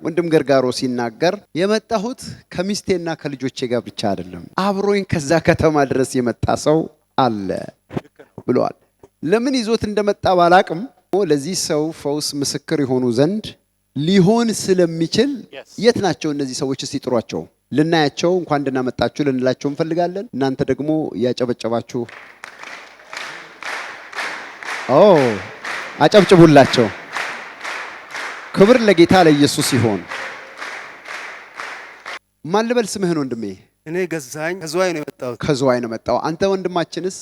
ወንድም ገርጋሮ ሲናገር የመጣሁት ከሚስቴና ከልጆቼ ጋር ብቻ አይደለም፣ አብሮኝ ከዛ ከተማ ድረስ የመጣ ሰው አለ ብሏል። ለምን ይዞት እንደመጣ ባላቅም ለዚህ ሰው ፈውስ ምስክር የሆኑ ዘንድ ሊሆን ስለሚችል የት ናቸው እነዚህ ሰዎች? እስቲ ጥሯቸው ልናያቸው፣ እንኳን ደህና መጣችሁ ልንላቸው እንፈልጋለን። እናንተ ደግሞ ያጨበጨባችሁ አጨብጭቡላቸው። ክብር ለጌታ ለኢየሱስ ይሁን። ማን ልበል ስምህን ወንድሜ? እኔ ገዛኝ ከዝዋይ ነው የመጣሁት። ከዝዋይ ነው የመጣው። አንተ ወንድማችንስ?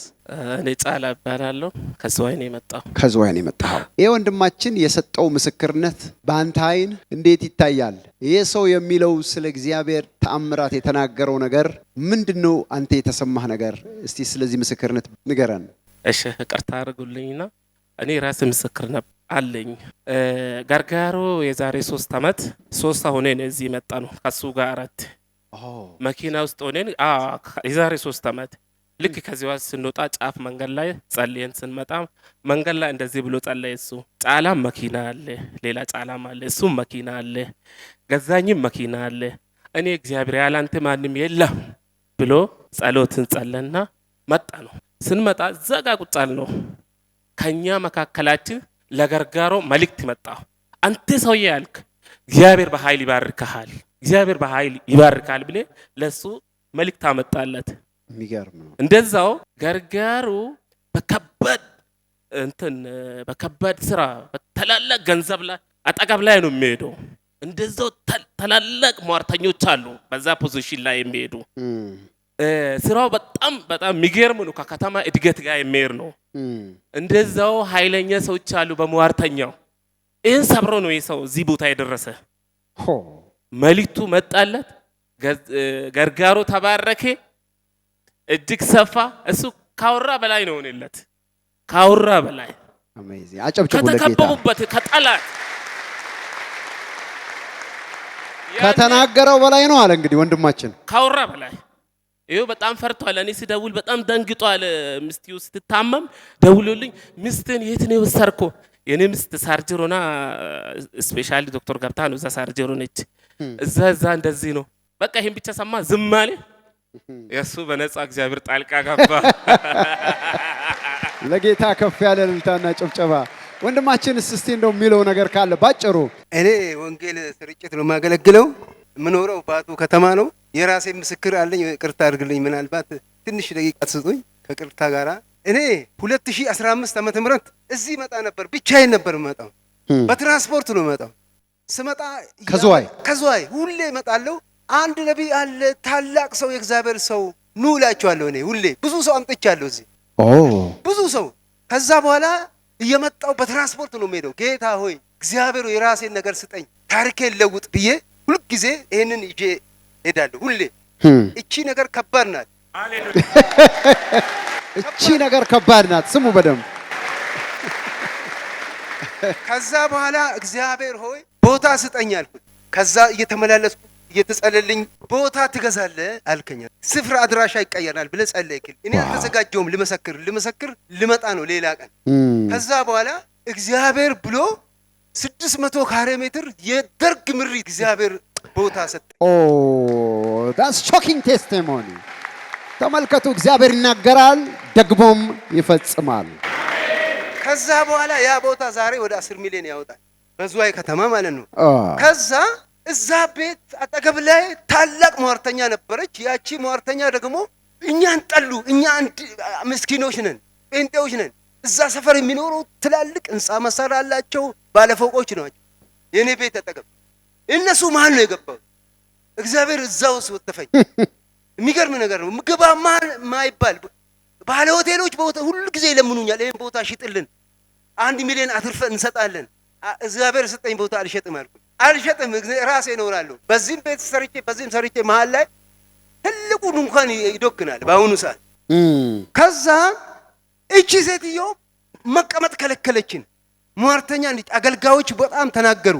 እኔ ጫላ እባላለሁ። ከዝዋይ ነው የመጣው። ከዝዋይ ነው የመጣው። ይሄ ወንድማችን የሰጠው ምስክርነት በአንተ አይን እንዴት ይታያል? ይሄ ሰው የሚለው ስለ እግዚአብሔር ተአምራት የተናገረው ነገር ምንድነው? አንተ የተሰማህ ነገር እስቲ ስለዚህ ምስክርነት ንገረን። እሺ ይቅርታ አድርጉልኝና እኔ ራሴ ምስክርነት አለኝ። ገርጋሮ የዛሬ 3 ዓመት 3 ሆነን እዚህ መጣ ነው ከሱ ጋር 4 መኪና ውስጥ ሆነን የዛሬ 3 ዓመት ልክ ከዚያ ስንወጣ ጫፍ መንገድ ላይ ጸልየን ስንመጣ መንገድ ላይ እንደዚህ ብሎ ጸለየ። እሱ ጫላም መኪና አለ፣ ሌላ ጫላም አለ፣ እሱም መኪና አለ፣ ገዛኝም መኪና አለ፣ እኔ እግዚአብሔር ያላንተ ማንም የለም ብሎ ጸሎትን ጸለና መጣ ነው። ስንመጣ ዘጋ ቁጫል ነው። ከኛ መካከላችን ለገርጋሮ መልእክት መጣ። አንተ ሰውዬ ያልክ እግዚአብሔር በኃይል ይባርካል፣ እግዚአብሔር በኃይል ይባርካል ብለ ለሱ መልእክት አመጣለት። የሚገርም ነው። እንደዛው ገርጋሩ በከባድ ስራ በተላላቅ ገንዘብ ላይ አጠገብ ላይ ነው የሚሄደው። እንደዛው ተላላቅ ሟርተኞች አሉ በዛ ፖዚሽን ላይ የሚሄዱ። ስራው በጣም የሚገርም ነው። ከከተማ እድገት ጋር የሚሄድ ነው። እንደዛው ኃይለኛ ሰዎች አሉ በሟርተኛው። ይህን ሰብሮ ነው ይህ ሰው እዚህ ቦታ የደረሰ። መልእክቱ መጣለት። ገርጋሮ ተባረከ፣ እጅግ ሰፋ። እሱ ካወራ በላይ ነው ሆነለት። ካወራ በላይ ከተከበቡበት ከጠላት ከተናገረው በላይ ነው አለ። እንግዲህ ወንድማችን ካወራ በላይ ይኸው በጣም ፈርቷል። እኔ ሲደውል በጣም ደንግጧል። ሚስቱ ስትታመም ደውሎልኝ ሚስትን የት ነው የወሰድከው? የኔ ሚስት ሳርጀር ሆና ስፔሻሊ ዶክተር ገብታ ነው እዛ ሳርጀር ሆነች። እዛ እንደዚህ ነው። በቃ ይሄን ብቻ ሰማ ዝም አለ። የሱ በነፃ እግዚአብሔር ጣልቃ ገባ። ለጌታ ከፍ ያለ እልልታና ጭብጨባ። ወንድማችንስ እስቲ እንደው የሚለው ነገር ካለ ባጭሩ። እኔ ወንጌል ስርጭት ነው የማገለግለው። የምኖረው ባቱ ከተማ ነው። የራሴ ምስክር አለኝ። ቅርታ አድርግልኝ፣ ምናልባት ትንሽ ደቂቃ ተሰጡኝ ከቅርታ ጋራ። እኔ 2015 ዓመተ ምህረት እዚህ መጣ ነበር። ብቻዬን ነበር መጣው። በትራንስፖርት ነው መጣው። ስመጣ ከዝዋይ ሁሌ እመጣለሁ። አንድ ነቢይ አለ ታላቅ ሰው፣ የእግዚአብሔር ሰው ኑ እላቸዋለሁ። እኔ ሁሌ ብዙ ሰው አምጥቻለሁ እዚህ ብዙ ሰው። ከዛ በኋላ እየመጣው በትራንስፖርት ነው የምሄደው። ጌታ ሆይ እግዚአብሔር የራሴን ነገር ስጠኝ፣ ታሪኬን ለውጥ ብዬ ሁሉ ጊዜ ይሄንን ይዤ ሄዳለሁ። ሁሌ እቺ ነገር ከባድ ናት። እቺ ነገር ከባድ ናት። ስሙ በደንብ። ከዛ በኋላ እግዚአብሔር ሆይ ቦታ ስጠኝ አልኩት። ከዛ እየተመላለስኩ እየተጸለልኝ ቦታ ትገዛለህ አልከኝ። ስፍራ አድራሻ ይቀየራል ብለህ ጸለይክል። እኔ አልተዘጋጀውም። ልመሰክር ልመጣ ነው ሌላ ቀን። ከዛ በኋላ እግዚአብሔር ብሎ 600 ካሬ ሜትር የደርግ ምሪት እግዚአብሔር ቦታ ሰጠ። that's shocking testimony። ተመልከቱ፣ እግዚአብሔር ይናገራል ደግሞም ይፈጽማል። ከዛ በኋላ ያ ቦታ ዛሬ ወደ 10 ሚሊዮን ያወጣል፣ በዝዋይ ከተማ ማለት ነው። ከዛ እዛ ቤት አጠገብ ላይ ታላቅ ሟርተኛ ነበረች። ያቺ ሟርተኛ ደግሞ እኛን ጠሉ። እኛ ምስኪኖች ነን፣ ጴንጤዎች ነን። እዛ ሰፈር የሚኖሩ ትላልቅ ህንፃ መሰራ አላቸው፣ ባለፎቆች ናቸው። የኔ ቤት አጠገብ እነሱ ማን ነው የገባው? እግዚአብሔር እዛው ወተፈኝ። የሚገርም ነገር ነው። ምግባ ማይባል ባለ ሆቴሎች ቦታ ሁሉ ጊዜ ይለምኑኛል፣ ይሄን ቦታ ሽጥልን፣ 1 ሚሊዮን አትርፈን እንሰጣለን። እግዚአብሔር ሰጠኝ ቦታ አልሸጥም አልኩኝ። አልሸጥም፣ ራሴ እኖራለሁ። በዚህም ቤት ሰርቼ በዚህም ሰርቼ መሀል ላይ ትልቁ ድንኳን ይዶክናል በአሁኑ ሰዓት። ከዛ እቺ ሴትዮ መቀመጥ ከለከለችን። ሟርተኛ እንዴ! አገልጋዮች በጣም ተናገሩ።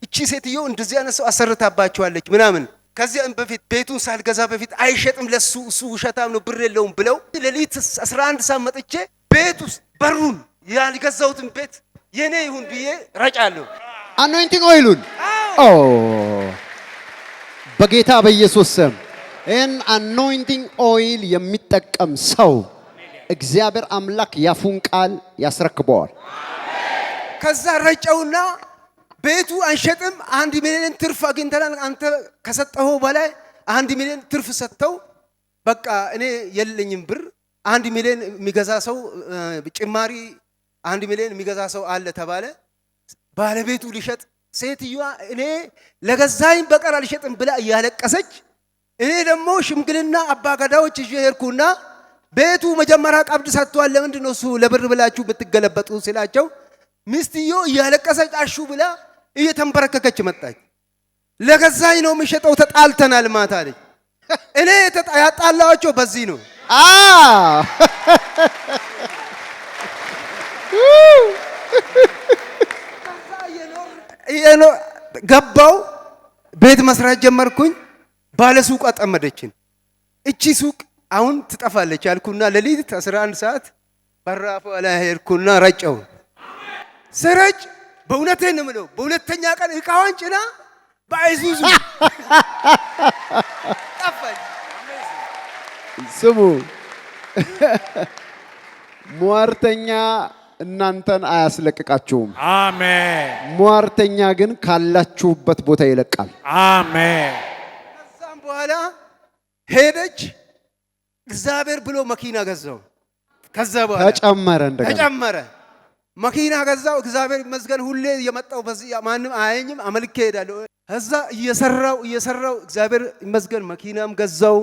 እቺ ሴትዮ እንደዚህ አይነት ሰው አሰርታባቸዋለች ምናምን። ከዚያም በፊት ቤቱን ሳልገዛ በፊት አይሸጥም ለሱ እሱ ውሸታም ነው ብር የለውም ብለው ሌሊት 11 ሰዓት መጥቼ ቤት ውስጥ በሩን ያልገዛሁትን ቤት የኔ ይሁን ብዬ ረጫለሁ። አኖይንቲንግ ኦይሉን በጌታ በኢየሱስ ስም ይህን አኖይንቲንግ ኦይል የሚጠቀም ሰው እግዚአብሔር አምላክ ያፉን ቃል ያስረክበዋል። ከዛ ረጨውና ቤቱ አንሸጥም 1 ሚሊዮን ትርፍ አግኝተናል፣ አንተ ከሰጠኸው በላይ 1 ሚሊዮን ትርፍ ሰጥተው በቃ እኔ የለኝም ብር 1 ሚሊዮን የሚገዛ ሰው ጭማሪ 1 ሚሊዮን የሚገዛ ሰው አለ ተባለ። ባለቤቱ ሊሸጥ ሴትዮዋ እኔ ለገዛኝ በቀር አልሸጥም ብላ እያለቀሰች፣ እኔ ደግሞ ሽምግልና አባገዳዎች ይዤ ሄድኩና ቤቱ መጀመሪያ ቀብድ ሰጥቷል፣ ለምንድን ነው እሱ ለብር ብላችሁ ብትገለበጡ ሲላቸው ሚስትዮ እያለቀሰች አሹ ብላ እየተንበረከከች መጣች። ለገዛኝ ነው የሚሸጠው ተጣልተናል ማታ አለች። እኔ ያጣላቸው በዚህ ነው። ገባው ቤት መስራት ጀመርኩኝ። ባለ ሱቅ አጠመደችን። እቺ ሱቅ አሁን ትጠፋለች አልኩና ሌሊት 11 ሰዓት በራፏ ላይ ሄድኩና ረጨው። ስረጭ በእውነቴን ነው የምለው፣ በሁለተኛ ቀን እቃዋን ጭና በአይሱዙ ጠፋች። ስሙ፣ ሟርተኛ እናንተን አያስለቅቃችሁም። አሜን። ሟርተኛ ግን ካላችሁበት ቦታ ይለቃል። አሜን። ከዛም በኋላ ሄደች። እግዚአብሔር ብሎ መኪና ገዛው። ከዛ በኋላ ተጨመረ፣ እንደገና ተጨመረ። መኪና ገዛው። እግዚአብሔር ይመስገን። ሁሌ የመጣው በዚህ ማንም አያየኝም፣ አመልኬ ሄዳለሁ። ከዛ እየሰራው እግዚአብሔር ይመስገን መኪናም ገዛው።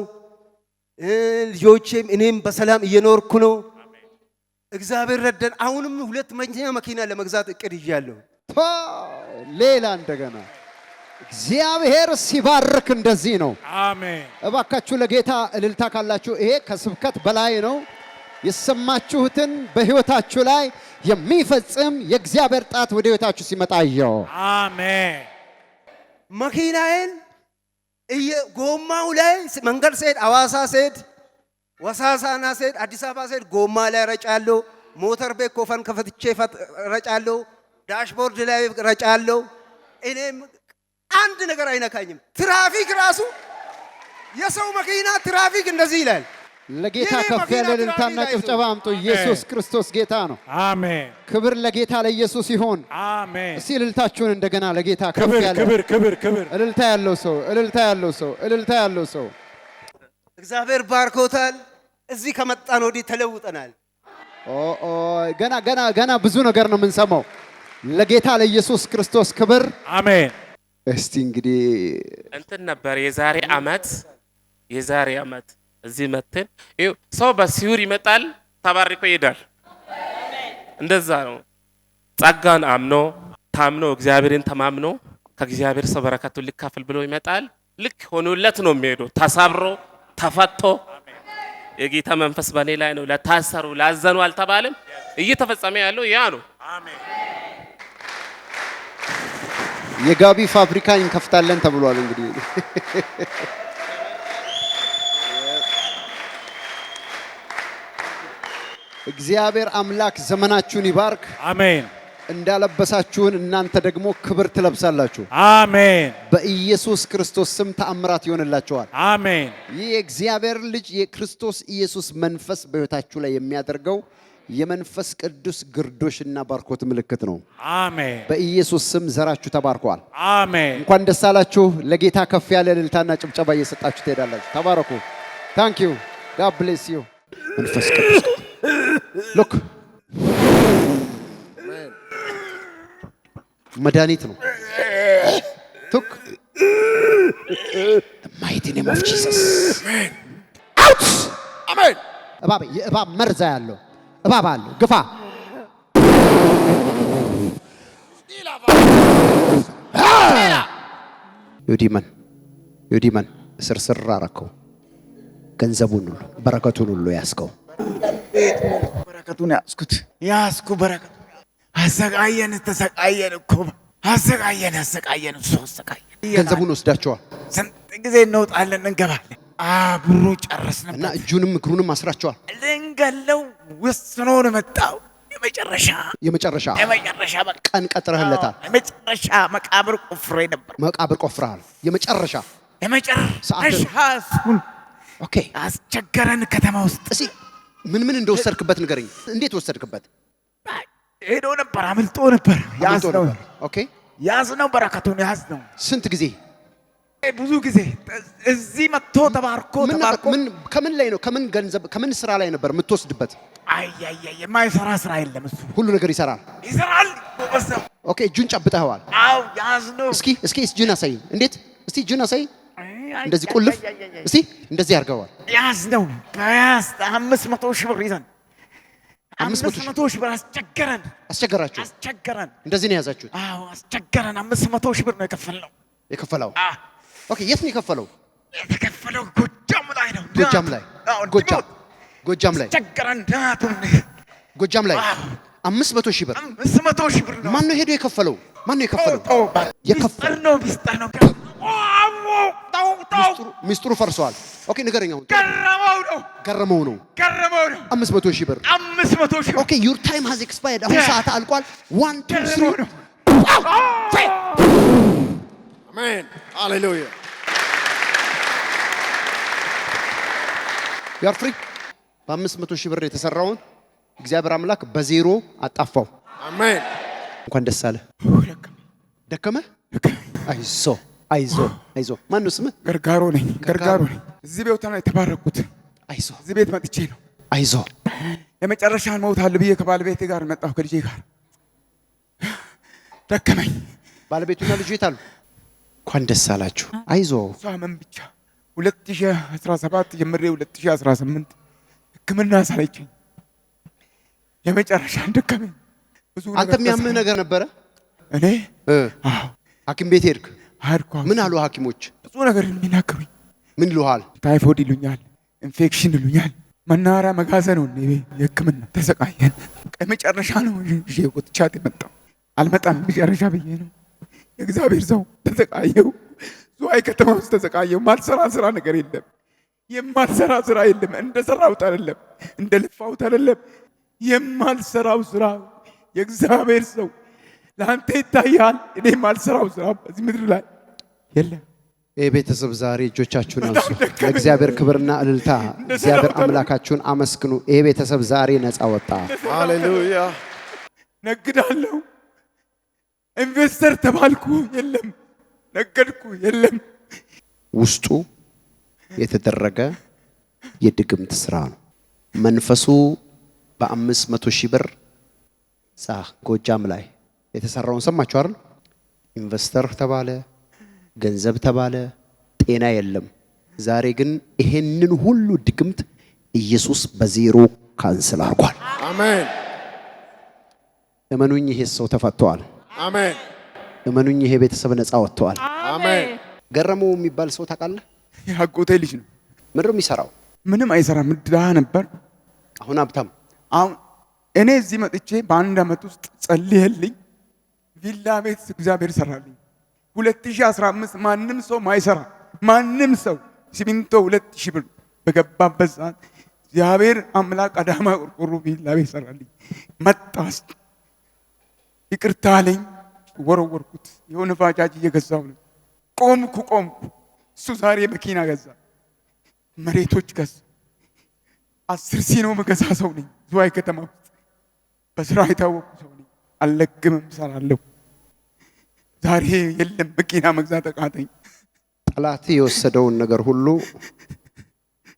ልጆቼም እኔም በሰላም እየኖርኩ ነው። እግዚአብሔር ረደን። አሁንም 2 መኪና ለመግዛት እቅድ ይዣለሁ። ሌላ እንደገና እግዚአብሔር ሲባርክ እንደዚህ ነው። አሜን። እባካችሁ ለጌታ እልልታ ካላችሁ ይሄ ከስብከት በላይ ነው። የሰማችሁትን በህይወታችሁ ላይ የሚፈጽም የእግዚአብሔር ጣት ወደ ህይወታችሁ ሲመጣ አየው። አሜን። መኪናዬን ጎማው ላይ መንገድ ስሄድ፣ አዋሳ ስሄድ፣ ወሳሳና ስሄድ፣ አዲስ አበባ ስሄድ ጎማ ላይ ረጫለሁ። ሞተር ቤት ኮፈን ከፈትቼ ረጫለሁ። ዳሽቦርድ ላይ ረጫለሁ። እኔም አንድ ነገር አይነካኝም። ትራፊክ ራሱ የሰው መኪና ትራፊክ እንደዚህ ይላል። ለጌታ ከፍ ያለ እልልታና ጭብጨባ አምጡ። ኢየሱስ ክርስቶስ ጌታ ነው። አሜን። ክብር ለጌታ ለኢየሱስ ይሁን። አሜን። እስቲ እልልታችሁን እንደገና ለጌታ ከፍ ያለ ክብር እልልታ ያለው ሰው እልልታ ያለው ሰው እግዚአብሔር ባርኮታል። እዚህ ከመጣን ወዲህ ተለውጠናል። ገና ብዙ ነገር ነው የምንሰማው። ለጌታ ለኢየሱስ ክርስቶስ ክብር። አሜን። እስቲ እንግዲህ እንትን ነበር የዛሬ አመት እዚህ መተን ሰው በሲውር ይመጣል፣ ተባርኮ ይሄዳል። እንደዛ ነው። ጸጋን አምኖ ታምኖ እግዚአብሔርን ተማምኖ ከእግዚአብሔር ሰው በረከቱን ሊካፈል ብሎ ይመጣል። ልክ ሆኖለት ነው የሚሄደው። ተሰብሮ ተፈቶ የጌታ መንፈስ በኔ ላይ ነው። ለታሰሩ ላዘኑ አልተባለም። እየተፈጸመ ያለው ያ ነው። አሜን። የጋቢ ፋብሪካ እንከፍታለን ተብሏል። እንግዲህ እግዚአብሔር አምላክ ዘመናችሁን ይባርክ። አሜን። እንዳለበሳችሁን እናንተ ደግሞ ክብር ትለብሳላችሁ። አሜን። በኢየሱስ ክርስቶስ ስም ተአምራት ይሆንላችኋል። አሜን። ይህ የእግዚአብሔር ልጅ የክርስቶስ ኢየሱስ መንፈስ በሕይወታችሁ ላይ የሚያደርገው የመንፈስ ቅዱስ ግርዶሽና ባርኮት ምልክት ነው። አሜን። በኢየሱስ ስም ዘራችሁ ተባርኳል። አሜን። እንኳን ደስ አላችሁ። ለጌታ ከፍ ያለ እልልታና ጭብጨባ እየሰጣችሁ ትሄዳላችሁ። ተባረኩ። ታንክ ዩ ጋድ ብሌስ ዩ። መንፈስ ቅዱስ ሎክ መድኃኒት ነው። ቱክ ማይቲ ኔም ኦፍ ጂሰስ አውት። አሜን። እባብ የእባብ መርዛ ያለው እባብ አለ ግፋ ዩዲመን ስርስር አረከው ገንዘቡን ሁሉ በረከቱን ሁሉ ያስከው በረከቱን ያስኩ በረከቱ አሰቃየን ተሰቃየን እኮ አሰቃየን እሱ አሰቃየን ገንዘቡን ወስዳቸዋል ስንት ጊዜ እንወጣለን እንገባለን አብሮ ጨረስን እና እጁንም እግሩንም አስራቸዋል ልንገለው ወስኖ ነው መጣው የመጨረሻ ቀን ቀጥረህለታል የመጨረሻ መቃብር ቆፍረሃል የመጨረሻ ኦኬ አስቸገረን ከተማ ውስጥ እሺ ምን እንደወሰድክበት ንገረኝ እንዴት ወሰድክበት ሄዶ ነበር አምልጦ ነበር ያዝነው ኦኬ ያዝነው በረከቱን ያዝነው ስንት ጊዜ ብዙ ጊዜ እዚህ መጥቶ ተባርኮ ምን ከምን ላይ ነው ከምን ገንዘብ ከምን ስራ ላይ ነበር የምትወስድበት የማይሰራ ስራ የለም እሱ ሁሉ ነገር ይሰራል ኦኬ እጁን ጨብጠኸዋል አው ያዝነው እስኪ እጁን አሳይ እንዴት እስቲ እጁን አሳይ እንደዚህ ቁልፍ እስቲ እንደዚህ አድርገዋል ያዝነው 500 ሺህ ብር ይዘን 500 ሺህ ብር አስቸገራችሁ እንደዚህ ነው ያዛችሁት አዎ አስቸገረን 500 ሺህ ብር ነው የከፈለው ኦኬ የት ነው የከፈለው ጎጃም ላይ አስቸገረን ጎጃም ላይ 500 ሺህ ብር ነው ማን ነው ሄዶ የከፈለው ሚስጥሩ ፈርሷል ኦኬ ንገረኝ አሁን ገረመው ነው 500 ሺህ ብር ኦኬ your time has expired አሁን ሰዓት አልቋል 1 2 3 አሜን ሃሌሉያ you are free በ500 ሺህ ብር የተሰራውን እግዚአብሔር አምላክ በዜሮ አጣፋው አሜን እንኳን ደስ አለ ደከመ አይዞ ማን ነው ስምህ ገርጋሮ ነኝ እዚህ ቤት ነው የተባረኩት አይዞ እዚህ ቤት መጥቼ ነው አይዞ የመጨረሻን ሞት አለ ብዬ ከባለቤቴ ጋር መጣሁ ከልጄ ጋር ደከመኝ ባለቤቱና ልጁ የታሉ እንኳን ደስ አላችሁ አይዞ ሳመን ብቻ 2017 ጀምሬ 2018 ህክምና ሳለችኝ የመጨረሻ ደከመኝ ብዙ ነገር አንተ የሚያምህ ነገር ነበረ እኔ ሐኪም ቤት ሄድክ ምን አሉ ሐኪሞች ብዙ ነገር የሚናገሩኝ ምን ይሉሃል ታይፎይድ ይሉኛል ኢንፌክሽን ይሉኛል መናራ መጋዘን ነው የህክምና ተሰቃየን የመጨረሻ ነው ወጥቻት የመጣው አልመጣም መጨረሻ ብዬ ነው የእግዚአብሔር ሰው ተሰቃየው ዙዋይ ከተማ ውስጥ ተሰቃየው ማልሰራ ስራ ነገር የለም የማልሰራ ስራ የለም እንደሰራው አይደለም እንደልፋው አይደለም የማልሰራው ስራ የእግዚአብሔር ሰው ለአንተ ይታያል እኔ ማልሰራው ስራ በዚህ ምድር ላይ የለም ቤተሰብ ዛሬ እጆቻችሁን አንሱ ለእግዚአብሔር ክብርና እልልታ እግዚአብሔር አምላካችሁን አመስግኑ ቤተሰብ ዛሬ ነፃ ወጣ ሃሌሉያ ነግዳለሁ ኢንቨስተር ተባልኩ የለም ነገድኩ የለም ውስጡ የተደረገ የድግምት ስራ ነው መንፈሱ በ500 ሺህ ብር ጎጃም ላይ የተሰራውን ሰማችሁ አይደል ኢንቨስተር ተባለ ገንዘብ ተባለ ጤና የለም ዛሬ ግን ይሄንን ሁሉ ድግምት ኢየሱስ በዜሮ ካንሰል አድርጓል አሜን እመኑኝ ይሄ ሰው ተፈቷል አሜን እመኑኝ ይሄ ቤተሰብ ነፃ ወጥቷል አሜን ገረመው የሚባል ሰው ታውቃለህ ያጎቴ ልጅ ነው ምንም ይሰራው ምንም አይሰራም ድሃ ነበር አሁን ሀብታም አሁን እኔ እዚህ መጥቼ በአንድ አመት ውስጥ ጸልየልኝ ቪላ ቤት እግዚአብሔር ሰራልኝ 2015 ማንም ሰው ማይሰራ ማንም ሰው ሲሚንቶ 2000 ብር በገባበት ሰዓት እግዚአብሔር አምላክ አዳማ ቆርቆሮ ቪላ ቤት ሰራልኝ መጣስ ይቅርታ አለኝ ወረወርኩት የሆነ ባጃጅ እየገዛው ነው ቆምኩ እሱ ዛሬ መኪና ገዛ መሬቶች ገዛ 10 ሲኖ መገዛ ሰው ነኝ ዙዋይ ከተማ ውስጥ በስራ የታወቁ ሰው ነኝ አልለግምም ሰራለሁ ዛሬ የለም መኪና መግዛት አቃተኝ ጠላት የወሰደውን ነገር ሁሉ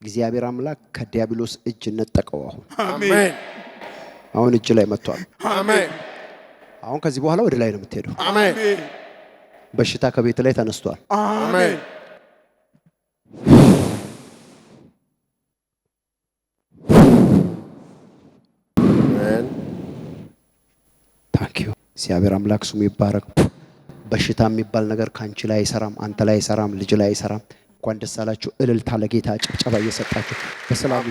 እግዚአብሔር አምላክ ከዲያብሎስ እጅ ነጠቀው አሜን አሁን እጅ ላይ መጥቷል አሜን አሁን ከዚህ በኋላ ወደ ላይ ነው የምትሄደው አሜን በሽታ ከቤት ላይ ተነስቷል አሜን እግዚአብሔር አምላክ ስሙ ይባረክ። በሽታ የሚባል ነገር ካንቺ ላይ አይሰራም፣ አንተ ላይ አይሰራም፣ ልጅ ላይ አይሰራም። እንኳን ደስ አላችሁ። እልልታ ለጌታ ጭብጨባ እየሰጣችሁ በሰላም